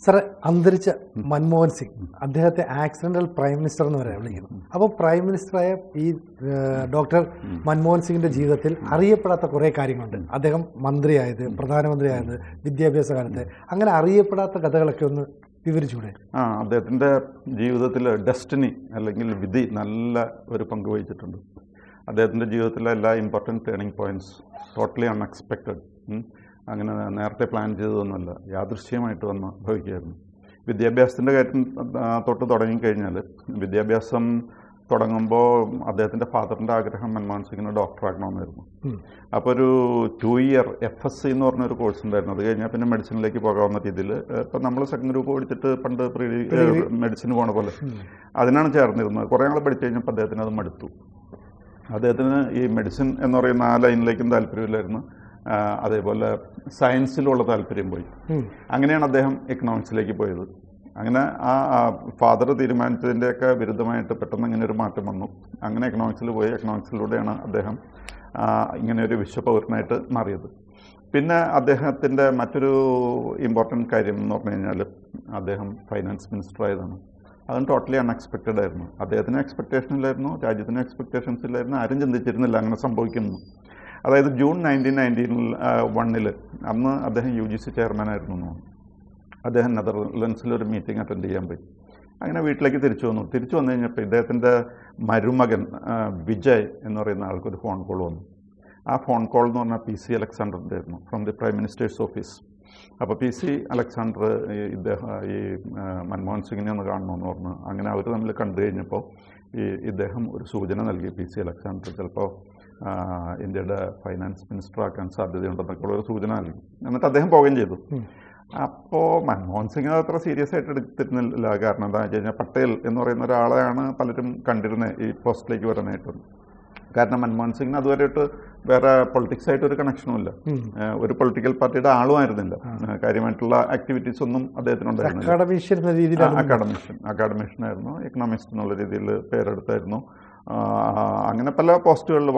സാറെ, അന്തരിച്ച മൻമോഹൻ സിംഗ് അദ്ദേഹത്തെ ആക്സിഡന്റൽ പ്രൈം മിനിസ്റ്റർ എന്ന് വരെ വിളിക്കുന്നു. അപ്പോൾ പ്രൈം മിനിസ്റ്ററായ ഈ ഡോക്ടർ മൻമോഹൻ സിംഗിന്റെ ജീവിതത്തിൽ അറിയപ്പെടാത്ത കുറേ കാര്യങ്ങളുണ്ട്. അദ്ദേഹം മന്ത്രിയായത്, പ്രധാനമന്ത്രിയായത്, വിദ്യാഭ്യാസ കാലത്ത്, അങ്ങനെ അറിയപ്പെടാത്ത കഥകളൊക്കെ ഒന്ന് വിവരിച്ചൂടെ? അദ്ദേഹത്തിൻ്റെ ജീവിതത്തിൽ ഡെസ്റ്റിനി അല്ലെങ്കിൽ വിധി നല്ല ഒരു പങ്ക് വഹിച്ചിട്ടുണ്ട്. അദ്ദേഹത്തിൻ്റെ ജീവിതത്തിലെ എല്ലാ important turning points totally unexpected, അങ്ങനെ നേരത്തെ പ്ലാൻ ചെയ്തതൊന്നുമല്ല, യാദൃശ്യമായിട്ട് വന്ന് ഭവിക്കുകയായിരുന്നു. വിദ്യാഭ്യാസത്തിൻ്റെ കാര്യം തൊട്ട് തുടങ്ങിക്കഴിഞ്ഞാൽ, വിദ്യാഭ്യാസം തുടങ്ങുമ്പോൾ അദ്ദേഹത്തിൻ്റെ ഫാദറിൻ്റെ ആഗ്രഹം മൻമോഹൻ സിംഗിന് ഡോക്ടറാക്കണമെന്നായിരുന്നു. അപ്പോൾ ഒരു 2 ഇയർ FSC എന്ന് പറഞ്ഞൊരു കോഴ്സ് ഉണ്ടായിരുന്നു. അത് കഴിഞ്ഞാൽ പിന്നെ മെഡിസിനിലേക്ക് പോകാവുന്ന രീതിയിൽ, ഇപ്പം നമ്മൾ സെക്കൻഡ് ഗ്രൂപ്പ് പഠിച്ചിട്ട് പണ്ട് മെഡിസിന് പോണ പോലെ അതിനാണ് ചേർന്നിരുന്നത്. കുറേ നാൾ പഠിച്ചു കഴിഞ്ഞപ്പോൾ അദ്ദേഹത്തിന് അത് മടുത്തു. അദ്ദേഹത്തിന് ഈ മെഡിസിൻ എന്ന് പറയുന്ന ആ ലൈനിലേക്കും താല്പര്യമില്ലായിരുന്നു. അതേപോലെ സയൻസിലുള്ള താല്പര്യം പോയി. അങ്ങനെയാണ് അദ്ദേഹം എക്കണോമിക്സിലേക്ക് പോയത്. അങ്ങനെ ആ ഫാദർ തീരുമാനിച്ചതിൻ്റെയൊക്കെ വിരുദ്ധമായിട്ട് പെട്ടെന്ന് ഇങ്ങനെ ഒരു മാറ്റം വന്നു. അങ്ങനെ എക്കണോമിക്സിൽ പോയി. എക്കണോമിക്സിലൂടെയാണ് അദ്ദേഹം ഇങ്ങനെയൊരു വിശ്വപൗരനായിട്ട് മാറിയത്. പിന്നെ അദ്ദേഹത്തിൻ്റെ മറ്റൊരു ഇമ്പോർട്ടൻറ്റ് കാര്യം എന്ന് പറഞ്ഞു കഴിഞ്ഞാൽ, അദ്ദേഹം ഫൈനാൻസ് മിനിസ്റ്റർ ആയതാണ്. അതും ടോട്ടലി അൺഎക്സ്പെക്റ്റഡ് ആയിരുന്നു. അദ്ദേഹത്തിന് എക്സ്പെക്റ്റേഷൻ ഇല്ലായിരുന്നു, രാജ്യത്തിന് എക്സ്പെക്റ്റേഷൻസ് ഇല്ലായിരുന്നു, ആരും ചിന്തിച്ചിരുന്നില്ല അങ്ങനെ സംഭവിക്കുന്നു. അതായത് ജൂൺ 1991 അന്ന് അദ്ദേഹം UGC ചെയർമാനായിരുന്നു. അദ്ദേഹം നെതർലൻഡ്സിലൊരു മീറ്റിംഗ് അറ്റൻഡ് ചെയ്യാൻ പോയി. അങ്ങനെ വീട്ടിലേക്ക് തിരിച്ചു വന്നു. തിരിച്ചു വന്നു കഴിഞ്ഞപ്പോൾ ഇദ്ദേഹത്തിൻ്റെ മരുമകൻ വിജയ് എന്ന് പറയുന്ന ആൾക്കൊരു ഫോൺ കോൾ വന്നു. ആ ഫോൺ കോൾ എന്ന് പറഞ്ഞാൽ PC അലക്സാണ്ടറിൻ്റെ ആയിരുന്നു, from the prime ministers office. അപ്പോൾ PC അലക്സാണ്ടർ ഈ മൻമോഹൻ സിംഗിനെ ഒന്ന് കാണണമെന്ന് പറഞ്ഞു. അങ്ങനെ അവർ തമ്മിൽ കണ്ടു കഴിഞ്ഞപ്പോൾ ഇദ്ദേഹം ഒരു സൂചന നൽകി. PC അലക്സാണ്ടർ ചിലപ്പോൾ ഇന്ത്യയുടെ ഫൈനാൻസ് മിനിസ്റ്റർ ആക്കാൻ സാധ്യതയുണ്ടെന്നൊക്കെ ഒരു സൂചന നൽകി. എന്നിട്ട് അദ്ദേഹം പോവുകയും ചെയ്തു. അപ്പോൾ മൻമോഹൻ സിംഗ് അത്ര സീരിയസ് ആയിട്ട് എടുത്തിരുന്നില്ല. കാരണം എന്താണെന്ന് വെച്ച് കഴിഞ്ഞാൽ, പട്ടേൽ എന്ന് പറയുന്ന ഒരാളെയാണ് പലരും കണ്ടിരുന്നത് ഈ പോസ്റ്റിലേക്ക് വരാനായിട്ട്. കാരണം മൻമോഹൻ സിംഗിന് അതുവരെയായിട്ട് വേറെ പൊളിറ്റിക്സായിട്ടൊരു കണക്ഷനുമില്ല, ഒരു പൊളിറ്റിക്കൽ പാർട്ടിയുടെ ആളുമായിരുന്നില്ല, കാര്യമായിട്ടുള്ള ആക്ടിവിറ്റീസ് ഒന്നും അദ്ദേഹത്തിനുണ്ടായിരുന്നില്ല. അക്കാഡമിഷ്യനായിരുന്നു, എക്കണോമിസ്റ്റ് എന്നുള്ള രീതിയിൽ പേരെടുത്തായിരുന്നു. അങ്ങനെ പല പോസ്റ്റുകളിൽ,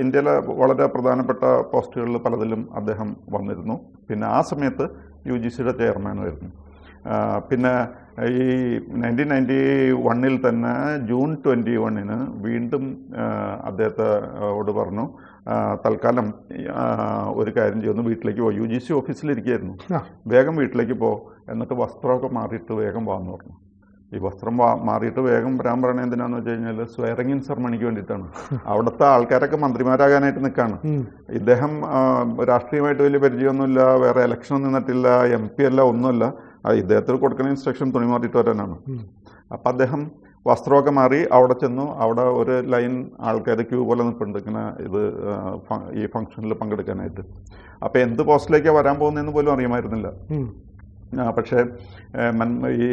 ഇന്ത്യയിലെ വളരെ പ്രധാനപ്പെട്ട പോസ്റ്റുകളിൽ പലതിലും അദ്ദേഹം വന്നിരുന്നു. പിന്നെ ആ സമയത്ത് UGCയുടെ ചെയർമാനായിരുന്നു. പിന്നെ ഈ 1991 തന്നെ ജൂൺ 21 വീണ്ടും അദ്ദേഹത്തോട് പറഞ്ഞു, തൽക്കാലം ഒരു കാര്യം ചെയ്യുന്നു, വീട്ടിലേക്ക് പോകും. UGC ഓഫീസിലിരിക്കുകയായിരുന്നു. വേഗം വീട്ടിലേക്ക് പോ, എന്നിട്ട് വസ്ത്രമൊക്കെ മാറിയിട്ട് വേഗം വാന്ന് പറഞ്ഞു. ഈ വസ്ത്രം മാറിയിട്ട് വേഗം വരാൻ പറയണത് എന്തിനാന്ന് വെച്ച് കഴിഞ്ഞാൽ, സ്വയറിംഗ് സെറമണിക്ക് വേണ്ടിയിട്ടാണ്. അവിടുത്തെ ആൾക്കാരൊക്കെ മന്ത്രിമാരാകാനായിട്ട് നിൽക്കുകയാണ്. ഇദ്ദേഹം രാഷ്ട്രീയമായിട്ട് വലിയ പരിചയമൊന്നുമില്ല, വേറെ ഇലക്ഷൻ നിന്നിട്ടില്ല, MP അല്ല, ഒന്നുമല്ല. ഇദ്ദേഹത്തിന് കൊടുക്കുന്ന ഇൻസ്ട്രക്ഷൻ തുണി മാറിയിട്ട് വരാനാണ്. അപ്പം അദ്ദേഹം വസ്ത്രമൊക്കെ മാറി അവിടെ ചെന്നു. അവിടെ ഒരു ലൈൻ ആൾക്കാർ ക്യൂ പോലെ നിൽപ്പുണ്ട് ഇങ്ങനെ ഈ ഫംഗ്ഷനിൽ പങ്കെടുക്കാനായിട്ട്. അപ്പം എന്ത് പോസ്റ്റിലേക്കാണ് വരാൻ പോകുന്നതെന്ന് പോലും അറിയുമായിരുന്നില്ല. പക്ഷേ ഈ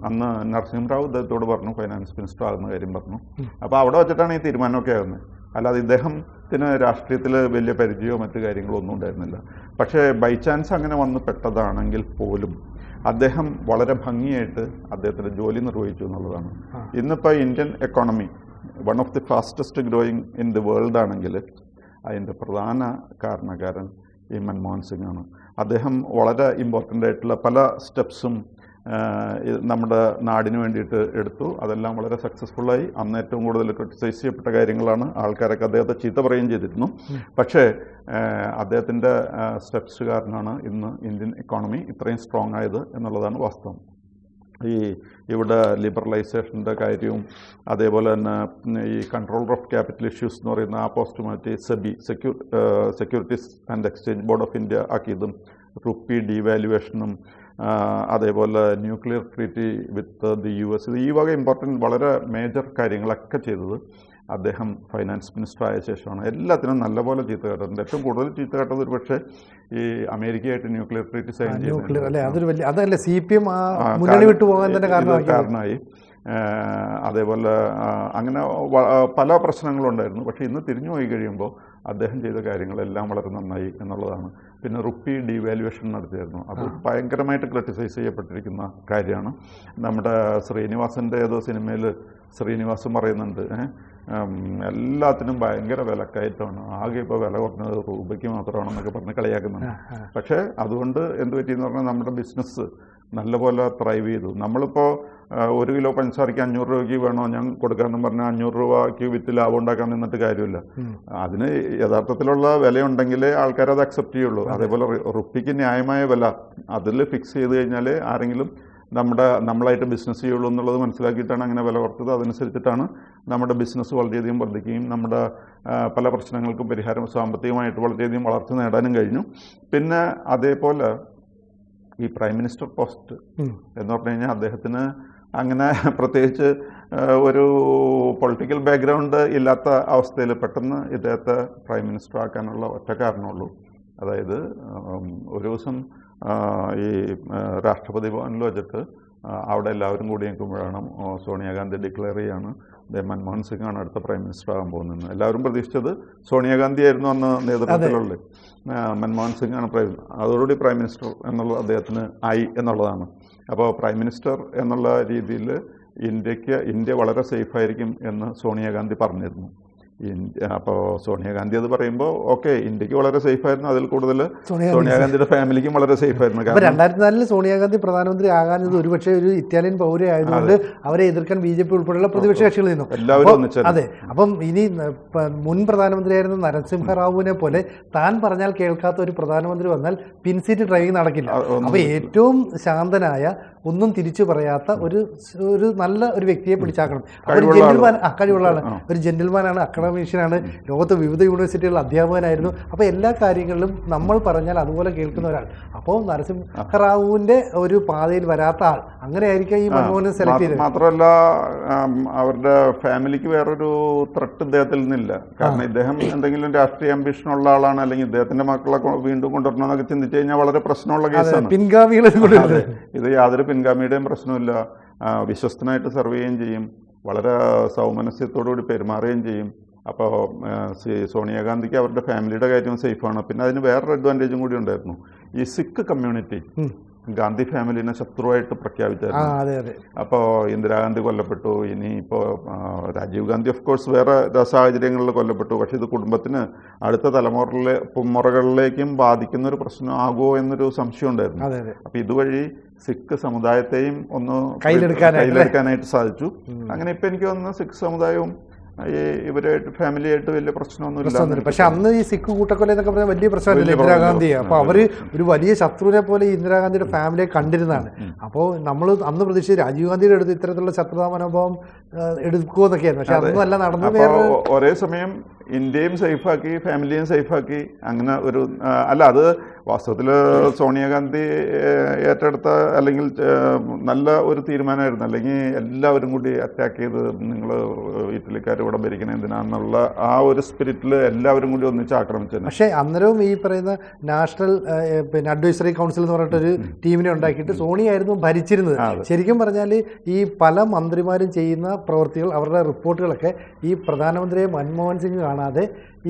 അന്ന് നരസിംഹറാവു ഇദ്ദേഹത്തോട് പറഞ്ഞു, ഫൈനാൻസ് മിനിസ്റ്റർ ആകുന്ന കാര്യം പറഞ്ഞു. അപ്പോൾ അവിടെ വെച്ചിട്ടാണ് ഈ തീരുമാനമൊക്കെ ആകുന്നത്. അല്ലാതെ ഇദ്ദേഹത്തിന് രാഷ്ട്രീയത്തിൽ വലിയ പരിചയമോ മറ്റു കാര്യങ്ങളോ ഒന്നും ഉണ്ടായിരുന്നില്ല. പക്ഷേ ബൈ ചാൻസ് അങ്ങനെ വന്ന് പെട്ടതാണെങ്കിൽ പോലും അദ്ദേഹം വളരെ ഭംഗിയായിട്ട് അദ്ദേഹത്തിൻ്റെ ജോലി നിർവഹിച്ചു എന്നുള്ളതാണ്. ഇന്നിപ്പോൾ Indian economy one of the fastest growing in the world ആണെങ്കിൽ അതിൻ്റെ പ്രധാന കാരണക്കാരൻ ഈ മൻമോഹൻ സിംഗ് ആണ്. അദ്ദേഹം വളരെ ഇമ്പോർട്ടൻ്റ് ആയിട്ടുള്ള പല സ്റ്റെപ്സും നമ്മുടെ നാടിന് വേണ്ടിയിട്ട് എടുത്തു. അതെല്ലാം വളരെ സക്സസ്ഫുള്ളായി. അന്ന് ഏറ്റവും കൂടുതൽ ക്രിട്ടിസൈസ് ചെയ്യപ്പെട്ട കാര്യങ്ങളാണ്. ആൾക്കാരൊക്കെ അദ്ദേഹത്തെ ചീത്ത പറയുകയും ചെയ്തിരുന്നു. പക്ഷേ അദ്ദേഹത്തിൻ്റെ സ്റ്റെപ്സ് കാരണമാണ് ഇന്ന് ഇന്ത്യൻ എക്കോണമി ഇത്രയും സ്ട്രോങ് ആയത് എന്നുള്ളതാണ് വാസ്തവം. ഇവിടെ ലിബറലൈസേഷൻ്റെ കാര്യവും അതേപോലെ തന്നെ ഈ കൺട്രോളർ ഓഫ് ക്യാപിറ്റൽ ഇഷ്യൂസ് എന്ന് പറയുന്ന ആ പോസ്റ്റ് മാറ്റി SEBI, Securities and Exchange Board of India ആക്കിയതും, റുപ്പി ഡീവാലുവേഷനും, അതേപോലെ nuclear treaty with the US, ഈ വക ഇമ്പോർട്ടൻറ്റ് വളരെ മേജർ കാര്യങ്ങളൊക്കെ ചെയ്തത് അദ്ദേഹം ഫൈനാൻസ് മിനിസ്റ്റർ ആയ ശേഷമാണ്. എല്ലാത്തിനും നല്ലപോലെ ചീത്ത കേട്ടിട്ടുണ്ട്. ഏറ്റവും കൂടുതൽ ചീത്ത കേട്ടത് ഒരു പക്ഷേ ഈ അമേരിക്കയായിട്ട് ന്യൂക്ലിയർ ട്രീറ്റി സൈൻ കാരണമായി. അതേപോലെ അങ്ങനെ പല പ്രശ്നങ്ങളുണ്ടായിരുന്നു. പക്ഷേ ഇന്ന് തിരിഞ്ഞു പോയി കഴിയുമ്പോൾ അദ്ദേഹം ചെയ്ത കാര്യങ്ങളെല്ലാം വളരെ നന്നായി എന്നുള്ളതാണ്. പിന്നെ റുപ്പി ഡീവാലുവേഷൻ നടത്തിയായിരുന്നു. അത് ഭയങ്കരമായിട്ട് ക്രിട്ടിസൈസ് ചെയ്യപ്പെട്ടിരിക്കുന്ന കാര്യമാണ്. നമ്മുടെ ശ്രീനിവാസൻ്റെ ഏതോ സിനിമയിൽ ശ്രീനിവാസൻ പറയുന്നുണ്ട്, എല്ലാത്തിനും ഭയങ്കര വിലക്കയറ്റമാണ്, ആകെ ഇപ്പോൾ വില കുറഞ്ഞത് രൂപയ്ക്ക് മാത്രമാണെന്നൊക്കെ പറഞ്ഞ് കളിയാക്കുന്നുണ്ട്. പക്ഷേ അതുകൊണ്ട് എന്ത് പറ്റിയെന്ന് പറഞ്ഞാൽ നമ്മുടെ ബിസിനസ് നല്ലപോലെ ത്രൈവ് ചെയ്തു. നമ്മളിപ്പോൾ 1 കിലോ പഞ്ചസാരയ്ക്ക് 500 രൂപയ്ക്ക് വേണോ ഞാൻ കൊടുക്കാമെന്ന് പറഞ്ഞാൽ 500 രൂപയ്ക്ക് വിറ്റ് ലാഭം ഉണ്ടാക്കാൻ നിന്നിട്ട് കാര്യമില്ല. അതിന് യഥാർത്ഥത്തിലുള്ള വിലയുണ്ടെങ്കിലേ ആൾക്കാരത് അക്സെപ്റ്റ് ചെയ്യുള്ളൂ. അതേപോലെ റുപ്പിക്ക് ന്യായമായ വില അതിൽ ഫിക്സ് ചെയ്ത് കഴിഞ്ഞാൽ ആരെങ്കിലും നമ്മളായിട്ട് ബിസിനസ് ചെയ്യുള്ളൂ എന്നുള്ളത് മനസ്സിലാക്കിയിട്ടാണ് അങ്ങനെ വില കുറച്ചത്. അതനുസരിച്ചിട്ടാണ് നമ്മുടെ ബിസിനസ് വളരെയധികം വർദ്ധിക്കുകയും നമ്മുടെ പല പ്രശ്നങ്ങൾക്കും പരിഹാരം സാമ്പത്തികമായിട്ട് വളരെയധികം വളർച്ച നേടാനും കഴിഞ്ഞു. പിന്നെ അതേപോലെ ഈ പ്രൈം മിനിസ്റ്റർ പോസ്റ്റ് എന്ന് പറഞ്ഞു കഴിഞ്ഞാൽ അദ്ദേഹത്തിന് അങ്ങനെ പ്രത്യേകിച്ച് ഒരു പൊളിറ്റിക്കൽ ബാക്ക്ഗ്രൗണ്ട് ഇല്ലാത്ത അവസ്ഥയിൽ പെട്ടെന്ന് ഇദ്ദേഹത്തെ പ്രൈം മിനിസ്റ്റർ ആക്കാനുള്ള ഒറ്റ കാരണമുള്ളൂ. അതായത് ഒരു ദിവസം ഈ രാഷ്ട്രപതി ഭവനിൽ വെച്ചിട്ട് അവിടെ എല്ലാവരും കൂടി നിൽക്കുമ്പോഴാണ് സോണിയാഗാന്ധി ഡിക്ലെയർ ചെയ്യാണ് മൻമോഹൻ സിംഗ് ആണ് അടുത്ത പ്രൈം മിനിസ്റ്റർ ആകാൻ പോകുന്നത്. എല്ലാവരും പ്രതീക്ഷിച്ചത് സോണിയാഗാന്ധി ആയിരുന്നു അന്ന് നേതൃത്വത്തിലുള്ളത്. മൻമോഹൻ സിംഗ് ആണ് അതോടുകൂടി പ്രൈം മിനിസ്റ്റർ എന്നുള്ളത് അദ്ദേഹത്തിന് ആയി എന്നുള്ളതാണ്. അപ്പോൾ പ്രൈം മിനിസ്റ്റർ എന്നുള്ള രീതിയിൽ ഇന്ത്യ വളരെ സേഫായിരിക്കും എന്ന് സോണിയാഗാന്ധി പറഞ്ഞിരുന്നു. അപ്പോൾ സോണിയാഗാന്ധി അത് പറയുമ്പോൾ ഓക്കെ, ഇന്ത്യക്ക് വളരെ സേഫായിരുന്നു, അതിൽ കൂടുതൽ സോണിയാഗാന്ധിയുടെ ഫാമിലിക്കും വളരെ സേഫായിരുന്നു. 2004 സോണിയാഗാന്ധി പ്രധാനമന്ത്രി ആകാഞ്ഞത് ഒരുപക്ഷെ ഒരു ഇറ്റാലിയൻ പൗര ആയതുകൊണ്ട് അവരെ എതിർക്കാൻ BJP ഉൾപ്പെടെയുള്ള പ്രതിപക്ഷ കക്ഷികൾ നിന്നു. എല്ലാവരും അതെ. അപ്പം ഇനി മുൻ പ്രധാനമന്ത്രിയായിരുന്ന നരസിംഹറാവുവിനെ പോലെ താൻ പറഞ്ഞാൽ കേൾക്കാത്ത ഒരു പ്രധാനമന്ത്രി വന്നാൽ പിൻസീറ്റ് ഡ്രൈവിംഗ് നടക്കില്ല. അപ്പൊ ഏറ്റവും ശാന്തനായ, ഒന്നും തിരിച്ചു പറയാത്ത ഒരു നല്ല ഒരു വ്യക്തിയെ പിടിച്ചാക്കണം. ഒരു ജെന്റിൽമാൻ, കഴിവുള്ള ആള്, ഒരു ജെന്റിൽമാനാണ്, അക്കാഡമീഷ്യനാണ്, ലോകത്ത് വിവിധ യൂണിവേഴ്സിറ്റികളിൽ അധ്യാപകനായിരുന്നു. അപ്പോൾ എല്ലാ കാര്യങ്ങളിലും നമ്മൾ പറഞ്ഞാൽ അതുപോലെ കേൾക്കുന്ന ഒരാൾ. അപ്പോൾ നരസിംഹറാവുവിന്റെ ഒരു പാതയിൽ വരാത്ത ആൾ, അങ്ങനെ ആയിരിക്കും ഈ മൻമോഹനെ സെലക്ട് ചെയ്തത്. മാത്രമല്ല അവരുടെ ഫാമിലിക്ക് വേറൊരു ത്രെട്ട് ഇദ്ദേഹത്തിൽ നിന്നില്ല. കാരണം ഇദ്ദേഹം എന്തെങ്കിലും രാഷ്ട്രീയ അംബിഷൻ ഉള്ള ആളാണ്, അല്ലെങ്കിൽ ഇദ്ദേഹത്തിന്റെ മക്കളെ വീണ്ടും കൊണ്ടുവരണമെന്നൊക്കെ ചിന്തിച്ചു കഴിഞ്ഞാൽ വളരെ പ്രശ്നമുള്ള കേസാണ്. പിൻഗാമികളെ ഇത് യാതൊരു പിൻഗാമിയുടെയും പ്രശ്നമില്ല. വിശ്വസ്തനായിട്ട് സെർവ് ചെയ്യുകയും ചെയ്യും, വളരെ സൗമനസ്യത്തോടുകൂടി പെരുമാറുകയും ചെയ്യും. അപ്പോൾ സോണിയാഗാന്ധിക്ക് അവരുടെ ഫാമിലിയുടെ കാര്യം സേഫാണ്. പിന്നെ അതിന് വേറൊരു അഡ്വാൻറ്റേജും കൂടി ഉണ്ടായിരുന്നു. ഈ സിഖ് കമ്മ്യൂണിറ്റി ഗാന്ധി ഫാമിലിനെ ശത്രുവായിട്ട് പ്രഖ്യാപിച്ചായിരുന്നു. അപ്പോൾ ഇന്ദിരാഗാന്ധി കൊല്ലപ്പെട്ടു, ഇനിയിപ്പോൾ രാജീവ് ഗാന്ധി ഓഫ് കോഴ്സ് വേറെ സാഹചര്യങ്ങളിൽ കൊല്ലപ്പെട്ടു. പക്ഷെ ഇത് കുടുംബത്തിന് അടുത്ത തലമുറകളിലേക്കും ബാധിക്കുന്ന ഒരു പ്രശ്നമാകുമോ എന്നൊരു സംശയം ഉണ്ടായിരുന്നു. അപ്പോൾ ഇതുവഴി സിഖ് സമുദായത്തെയും ഒന്ന് കയ്യിലെടുക്കാനായിട്ട് സാധിച്ചു. അങ്ങനെ ഇപ്പം എനിക്ക് തോന്നുന്നു സിഖ് സമുദായവും ഇവരായിട്ട് ഫാമിലിയായിട്ട് വലിയ പ്രശ്നമൊന്നുമില്ല. പക്ഷെ അന്ന് ഈ സിഖ് കൂട്ടക്കൊല എന്നൊക്കെ പറഞ്ഞാൽ വലിയ പ്രശ്നമല്ല ഇന്ദിരാഗാന്ധി. അപ്പോൾ അവര് ഒരു വലിയ ശത്രുവിനെ പോലെ ഈ ഇന്ദിരാഗാന്ധിയുടെ ഫാമിലിയെ കണ്ടിരുന്നതാണ്. അപ്പോൾ നമ്മൾ അന്ന് പ്രതീക്ഷിച്ച് രാജീവ് ഗാന്ധിയുടെ അടുത്ത് ഇത്തരത്തിലുള്ള ശത്രുതാ മനോഭാവം എടുക്കുമെന്നൊക്കെയായിരുന്നു. പക്ഷെ അതൊന്നും അല്ല നടന്നത്. ഒരേ സമയം ഇന്ത്യയും സേഫാക്കി, ഫാമിലിയും സേഫാക്കി. അങ്ങനെ ഒരു അല്ല, അത് വാസ്തവത്തിൽ സോണിയാഗാന്ധി ഏറ്റെടുത്ത അല്ലെങ്കിൽ നല്ല ഒരു തീരുമാനമായിരുന്നു. അല്ലെങ്കിൽ എല്ലാവരും കൂടി അറ്റാക്ക് ചെയ്ത് നിങ്ങൾ ഇറ്റലിക്കാർ ഇവിടെ ഭരിക്കണ എന്തിനാന്നുള്ള ആ ഒരു സ്പിരിറ്റിൽ എല്ലാവരും കൂടി ഒന്നിച്ച് ആക്രമിച്ചു. പക്ഷേ അന്നേരവും ഈ പറയുന്ന നാഷണൽ അഡ്വൈസറി കൗൺസിൽ എന്ന് പറഞ്ഞിട്ടൊരു ടീമിനെ ഉണ്ടാക്കിയിട്ട് സോണിയായിരുന്നു ഭരിച്ചിരുന്നത്. ശരിക്കും പറഞ്ഞാൽ ഈ പല മന്ത്രിമാരും ചെയ്യുന്ന പ്രവൃത്തികൾ, അവരുടെ റിപ്പോർട്ടുകളൊക്കെ ഈ പ്രധാനമന്ത്രിയെ മൻമോഹൻ സിംഗ് കാണാതെ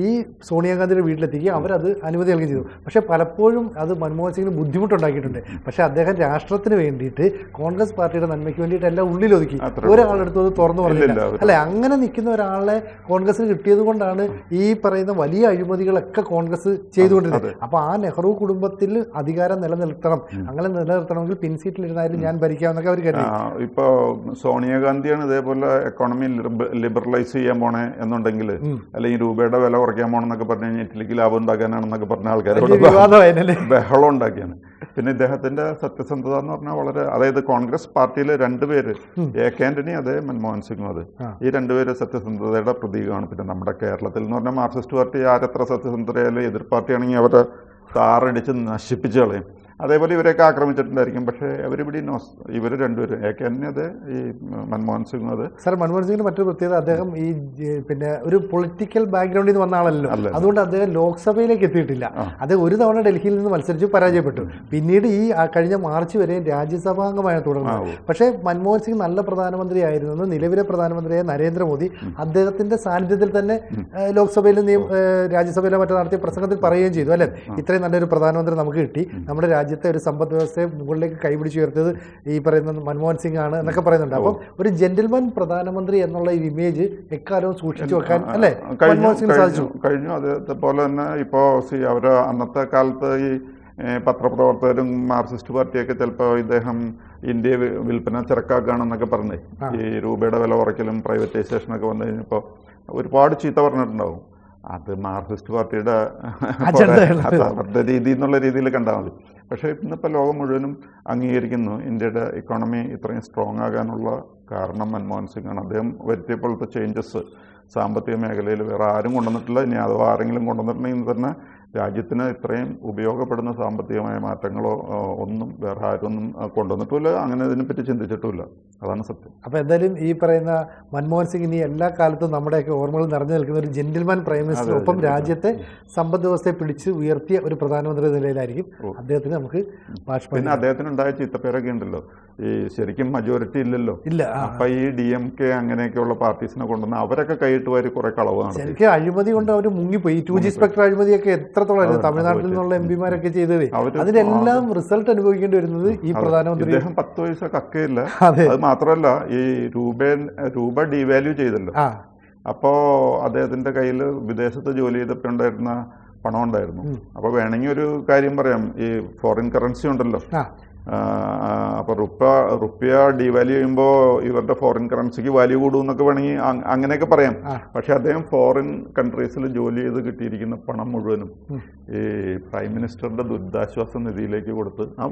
ഈ സോണിയാഗാന്ധിയുടെ വീട്ടിലെത്തിക്കുക, അവരത് അനുമതി നൽകുകയും ചെയ്തു. പക്ഷേ പലപ്പോഴും അത് മൻമോഹൻ സിംഗിന് ബുദ്ധിമുട്ടുണ്ടാക്കിയിട്ടുണ്ട്. പക്ഷേ അദ്ദേഹം രാഷ്ട്രത്തിന് വേണ്ടിയിട്ട്, കോൺഗ്രസ് പാർട്ടിയുടെ നന്മയ്ക്ക് വേണ്ടിയിട്ട് എല്ലാം ഉള്ളിലൊതുക്കി. ഒരാളെടുത്ത് അത് തുറന്നു പറഞ്ഞില്ല. അല്ലെ, അങ്ങനെ നിൽക്കുന്ന ഒരാളെ കോൺഗ്രസിന് കിട്ടിയത് കൊണ്ടാണ് ഈ പറയുന്ന വലിയ അഴിമതികളൊക്കെ കോൺഗ്രസ് ചെയ്തുകൊണ്ടിരുന്നത്. അപ്പോൾ ആ നെഹ്റു കുടുംബത്തിൽ അധികാരം നിലനിർത്തണം, അങ്ങനെ നിലനിർത്തണമെങ്കിൽ പിൻസീറ്റിലിരുന്നാലും ഞാൻ ഭരിക്കാമെന്നൊക്കെ അവർ കരുതി. ഇപ്പോൾ സോണിയാഗാന്ധിയാണ് ഇതേപോലെ എക്കോണമി ലിബറലൈസ് ചെയ്യാൻ പോണേ എന്നുണ്ടെങ്കിൽ, അല്ലെങ്കിൽ രൂപയുടെ വില കുറയ്ക്കാൻ പോകണമെന്നൊക്കെ പറഞ്ഞു കഴിഞ്ഞാൽ ഇറ്റലിക്ക് ലാഭം ഉണ്ടാക്കാനാണെന്നൊക്കെ പറഞ്ഞ ആൾക്കാരോട് ബഹളം ഉണ്ടാക്കിയാണ്. പിന്നെ ഇദ്ദേഹത്തിന്റെ സത്യസന്ധത എന്ന് പറഞ്ഞാൽ വളരെ, അതായത് കോൺഗ്രസ് പാർട്ടിയിലെ രണ്ടുപേര്, AK ആന്റണി അതെ, മൻമോഹൻ സിംഗും അതെ, ഈ രണ്ടുപേര് സത്യസന്ധതയുടെ പ്രതീകമാണ്. പിന്നെ നമ്മുടെ കേരളത്തിൽ എന്ന് പറഞ്ഞാൽ മാർക്സിസ്റ്റ് പാർട്ടി ആരെത്ര സത്യസന്ധതയായാലും എതിർ പാർട്ടിയാണെങ്കിൽ അവരെ താറടിച്ച് നശിപ്പിച്ച് കളയും. അതേപോലെ ഇവരെയൊക്കെ ആക്രമിച്ചിട്ടുണ്ടായിരിക്കും. പക്ഷേ ഇവർ രണ്ടുപേരും, AK ആന്റണി അതെ, ഈ മൻമോഹൻ സിംഗും അതെ. സാർ, മൻമോഹൻ സിംഗിന്റെ മറ്റൊരു പ്രത്യേകത, അദ്ദേഹം ഈ പിന്നെ ഒരു പൊളിറ്റിക്കൽ ബാക്ക്ഗ്രൗണ്ടിൽ നിന്ന് വന്ന ആളല്ലോ. അതുകൊണ്ട് അദ്ദേഹം ലോക്സഭയിലേക്ക് എത്തിയിട്ടില്ല. അദ്ദേഹം ഒരു തവണ ഡൽഹിയിൽ നിന്ന് മത്സരിച്ച് പരാജയപ്പെട്ടു. പിന്നീട് ഈ കഴിഞ്ഞ മാർച്ച് വരെയും രാജ്യസഭാംഗമായി തുടർന്നത്. പക്ഷേ മൻമോഹൻ സിംഗ് നല്ല പ്രധാനമന്ത്രി ആയിരുന്നെന്ന് നിലവിലെ പ്രധാനമന്ത്രിയായ നരേന്ദ്രമോദി അദ്ദേഹത്തിന്റെ സാന്നിധ്യത്തിൽ തന്നെ ലോക്സഭയിൽ രാജ്യസഭയിലെ മറ്റു നടത്തിയ പ്രസംഗത്തിൽ പറയുകയും ചെയ്തു. അല്ലെ, ഇത്രയും നല്ലൊരു പ്രധാനമന്ത്രി നമുക്ക് കിട്ടി, നമ്മുടെ രാജ്യത്തെ ഒരു സമ്പദ് വ്യവസ്ഥയെ മുകളിലേക്ക് കൈപിടിച്ചുയർത്തത് ഈ പറയുന്ന മൻമോഹൻ സിംഗ് ആണ് എന്നൊക്കെ പറയുന്നുണ്ട്. അപ്പം ഒരു ജെന്റിൽമാൻ പ്രധാനമന്ത്രി എന്നുള്ള ഈ ഇമേജ് എക്കാലവും സൂക്ഷിച്ചു വെക്കാൻ അല്ലെ മൻമോഹൻ സിംഗ് സാധിച്ചു കഴിഞ്ഞു. അതേപോലെ തന്നെ ഇപ്പോൾ അവര് അന്നത്തെ കാലത്ത് ഈ പത്രപ്രവർത്തകരും മാർക്സിസ്റ്റ് പാർട്ടിയൊക്കെ ചിലപ്പോൾ ഇദ്ദേഹം ഇന്ത്യയെ വിൽപ്പന ചരക്കാക്കുകയാണെന്നൊക്കെ പറഞ്ഞേ ഈ രൂപയുടെ വില കുറയ്ക്കലും പ്രൈവറ്റൈസേഷനൊക്കെ വന്നു കഴിഞ്ഞപ്പോൾ ഒരുപാട് ചീത്ത പറഞ്ഞിട്ടുണ്ടാവും. അത് മാർക്സിസ്റ്റ് പാർട്ടിയുടെ അവരുടെ രീതി എന്നുള്ള രീതിയിൽ കണ്ടാൽ മതി. പക്ഷേ ഇന്നിപ്പോൾ ലോകം മുഴുവനും അംഗീകരിക്കുന്നു ഇന്ത്യയുടെ ഇക്കോണമി ഇത്രയും സ്ട്രോങ് ആകാനുള്ള കാരണം മൻമോഹൻ സിംഗ് ആണ്. അദ്ദേഹം വരുത്തിയപ്പോഴത്തെ ചേഞ്ചസ് സാമ്പത്തിക മേഖലയിൽ വേറെ ആരും കൊണ്ടുവന്നിട്ടില്ല. ഇനി അഥവാ ആരെങ്കിലും കൊണ്ടുവന്നിട്ടുണ്ടെങ്കിൽ തന്നെ രാജ്യത്തിന് ഇത്രയും ഉപയോഗപ്പെടുന്ന സാമ്പത്തികമായ മാറ്റങ്ങളോ ഒന്നും വേറെ ആരൊന്നും കൊണ്ടുവന്നിട്ടുമില്ല. അങ്ങനെ ഇതിനെപ്പറ്റി ചിന്തിച്ചിട്ടുമില്ല. അതാണ് സത്യം. അപ്പോൾ എന്തായാലും ഈ പറയുന്ന മൻമോഹൻ സിംഗ് ഇനി എല്ലാ കാലത്തും നമ്മുടെയൊക്കെ ഓർമ്മകൾ നിറഞ്ഞു നിൽക്കുന്ന ഒരു ജെന്റിൽമാൻ പ്രൈം മിനിസ്റ്റർ, ഒപ്പം രാജ്യത്തെ സമ്പദ് വ്യവസ്ഥയെ പിടിച്ച് ഉയർത്തിയ ഒരു പ്രധാനമന്ത്രി നിലയിലായിരിക്കും അദ്ദേഹത്തിന് നമുക്ക് ഭാഷണം. പിന്നെ അദ്ദേഹത്തിന് ഉണ്ടായ ചീത്തപ്പേരൊക്കെ ഉണ്ടല്ലോ, ഈ ശരിക്കും മജോറിറ്റി ഇല്ലല്ലോ. ഇല്ല. അപ്പൊ ഈ DMK അങ്ങനെയൊക്കെയുള്ള പാർട്ടീസിനെ കൊണ്ടുവന്ന് അവരൊക്കെ കൈയിട്ട് വാരി കുറെ കളവാണ്. ശരിക്കും അഴിമതി കൊണ്ട് അവർ മുങ്ങിപ്പോയി. 2G സ്പെക്ടർ അഴിമതിയൊക്കെ എത്രത്തോളം തമിഴ്നാട്ടിൽ നിന്നുള്ള MP-മാരൊക്കെ ചെയ്തതേ, അതിനെല്ലാം റിസൾട്ട് അനുഭവിക്കേണ്ടി വരുന്നത് ഈ പ്രധാനമന്ത്രി. അദ്ദേഹം 10 പൈസ കക്കയില്ല. അത് മാത്രമല്ല ഈ രൂപ ഡീവാല്യൂ ചെയ്തല്ലോ. അപ്പോ അദ്ദേഹത്തിന്റെ കയ്യിൽ വിദേശത്ത് ജോലി ചെയ്തപ്പോൾ ഉണ്ടായിരുന്ന പണം ഉണ്ടായിരുന്നു. അപ്പൊ വേണമെങ്കിൽ ഒരു കാര്യം പറയാം, ഈ ഫോറിൻ കറൻസി ഉണ്ടല്ലോ, അപ്പൊ റുപ്യ ഡീവാല്യൂ ചെയ്യുമ്പോൾ ഇവരുടെ ഫോറിൻ കറൻസിക്ക് വാല്യൂ കൂടും എന്നൊക്കെ വേണമെങ്കിൽ അങ്ങനെയൊക്കെ പറയാം. പക്ഷെ അദ്ദേഹം ഫോറിൻ കൺട്രീസിൽ ജോലി ചെയ്ത് കിട്ടിയിരിക്കുന്ന പണം മുഴുവനും ഈ പ്രൈം മിനിസ്റ്ററുടെ ദുരിതാശ്വാസ നിധിയിലേക്ക് കൊടുത്ത് ആ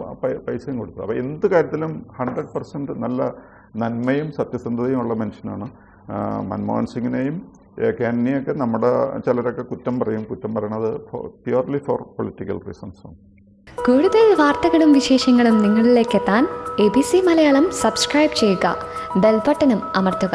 പൈസയും കൊടുത്തു. അപ്പൊ എന്ത് കാര്യത്തിലും 100% നല്ല നന്മയും സത്യസന്ധതയും ഉള്ള മനുഷ്യനാണ്. മൻമോഹൻ സിംഗിനെയും കേനിനെയൊക്കെ നമ്മുടെ ചിലരൊക്കെ കുറ്റം പറയണത് പ്യുവർലി ഫോർ പൊളിറ്റിക്കൽ റീസൺസാണ്. കൂടുതൽ വാർത്തകളും വിശേഷങ്ങളും നിങ്ങളിലേക്ക് എത്താൻ ABC മലയാളം സബ്സ്ക്രൈബ് ചെയ്യുക, ബെൽ ബട്ടണും അമർത്തുക.